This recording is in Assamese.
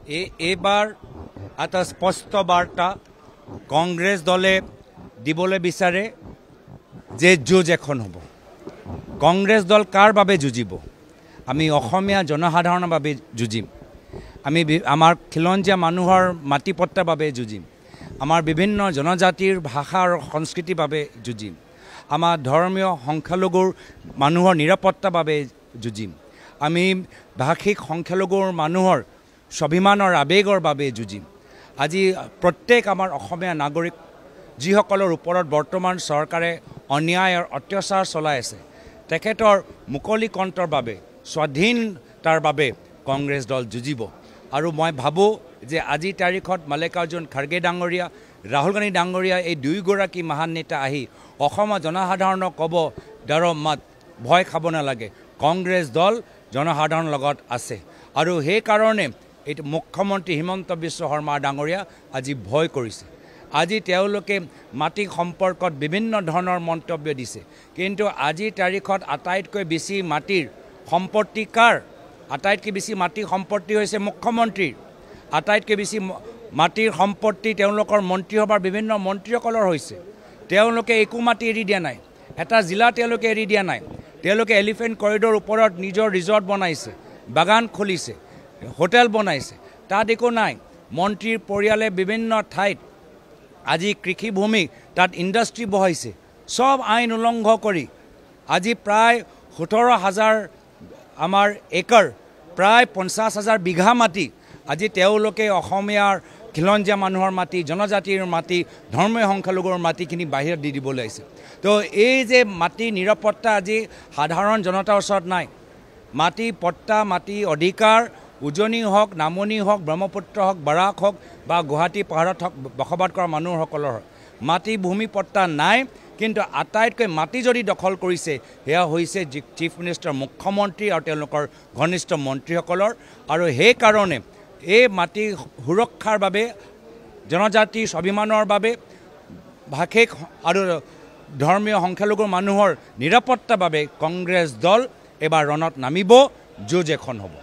এইবাৰ এটা স্পষ্ট বাৰ্তা কংগ্ৰেছ দলে দিবলৈ বিচাৰে যে যুঁজ এখন হ'ব। কংগ্ৰেছ দল কাৰ বাবে যুঁজিব? আমি অসমীয়া জনসাধাৰণৰ বাবে যুঁজিম। আমি আমাৰ খিলঞ্জীয়া মানুহৰ মাটি পট্টাৰ বাবে যুঁজিম। আমাৰ বিভিন্ন জনজাতিৰ ভাষা আৰু সংস্কৃতিৰ বাবে যুঁজিম। আমাৰ ধৰ্মীয় সংখ্যালঘুৰ মানুহৰ নিৰাপত্তাৰ বাবে যুঁজিম। আমি ভাষিক সংখ্যালঘুৰ মানুহৰ স্বাভিমানৰ আৱেগৰ বাবে যুঁজিম। আজি প্ৰত্যেক আমাৰ অসমীয়া নাগৰিক যিসকলৰ ওপৰত বৰ্তমান চৰকাৰে অন্যায় আৰু অত্যাচাৰ চলাই আছে, তেখেতৰ মুকলি কণ্ঠৰ বাবে, স্বাধীনতাৰ বাবে কংগ্ৰেছ দল যুঁজিব। আৰু মই ভাবোঁ যে আজিৰ তাৰিখত মাল্লিকাৰ্জুন খাৰ্গে ডাঙৰীয়া, ৰাহুল গান্ধী ডাঙৰীয়া এই দুয়োগৰাকী মহান নেতা আহি অসমৰ জনসাধাৰণক ক'ব, ডৰ মত, ভয় খাব নালাগে, কংগ্ৰেছ দল জনসাধাৰণৰ লগত আছে। আৰু সেইকাৰণে এইটো মুখ্যমন্ত্ৰী হিমন্ত বিশ্ব শৰ্মা ডাঙৰীয়া আজি ভয় কৰিছে। আজি তেওঁলোকে মাটি সম্পৰ্কত বিভিন্ন ধৰণৰ মন্তব্য দিছে, কিন্তু আজিৰ তাৰিখত আটাইতকৈ বেছি মাটিৰ সম্পত্তি কাৰ? আটাইতকৈ বেছি মাটিৰ সম্পত্তি হৈছে মুখ্যমন্ত্ৰীৰ। আটাইতকৈ বেছি মাটিৰ সম্পত্তি তেওঁলোকৰ মন্ত্ৰীসভাৰ বিভিন্ন মন্ত্ৰীসকলৰ হৈছে। তেওঁলোকে একো মাটি এৰি দিয়া নাই, এটা জিলা তেওঁলোকে এৰি দিয়া নাই। তেওঁলোকে এলিফেণ্ট কৰিডৰ ওপৰত নিজৰ ৰিজৰ্ট বনাইছে, বাগান খুলিছে, হোটেল বনাইছে, তাত একো নাই। মন্ত্ৰীৰ পৰিয়ালে বিভিন্ন ঠাইত আজি কৃষিভূমি, তাত ইণ্ডাষ্ট্ৰী বহাইছে, চব আইন উলংঘ কৰি। আজি প্ৰায় 17,000 আমাৰ একৰ, প্ৰায় 50,000 বিঘা মাটি আজি তেওঁলোকে অসমীয়াৰ খিলঞ্জীয়া মানুহৰ মাটি, জনজাতিৰ মাটি, ধৰ্মীয় সংখ্যালঘুৰ মাটিখিনি বাহিৰত দি দিবলৈ আহিছে। তো এই যে মাটি নিৰাপত্তা আজি সাধাৰণ জনতাৰ ওচৰত নাই। মাটি পট্টা, মাটি অধিকাৰ উজনি হওক, নামনি হওক, ব্ৰহ্মপুত্ৰ হওক, বৰাক হওক বা গুৱাহাটী পাহাৰত হওক বসবাস কৰা মানুহসকলৰ মাটি ভূমি পট্টা নাই। কিন্তু আটাইতকৈ মাটি যদি দখল কৰিছে, সেয়া হৈছে চিফ মিনিষ্টাৰ, মুখ্যমন্ত্ৰী আৰু তেওঁলোকৰ ঘনিষ্ঠ মন্ত্ৰীসকলৰ। আৰু সেইকাৰণে এই মাটি সুৰক্ষাৰ বাবে, জনজাতিৰ স্বাভিমানৰ বাবে, ভাষিক আৰু ধৰ্মীয় সংখ্যালঘুৰ মানুহৰ নিৰাপত্তাৰ বাবে কংগ্ৰেছ দল এবাৰ ৰণত নামিব, যুঁজ এখন হ'ব।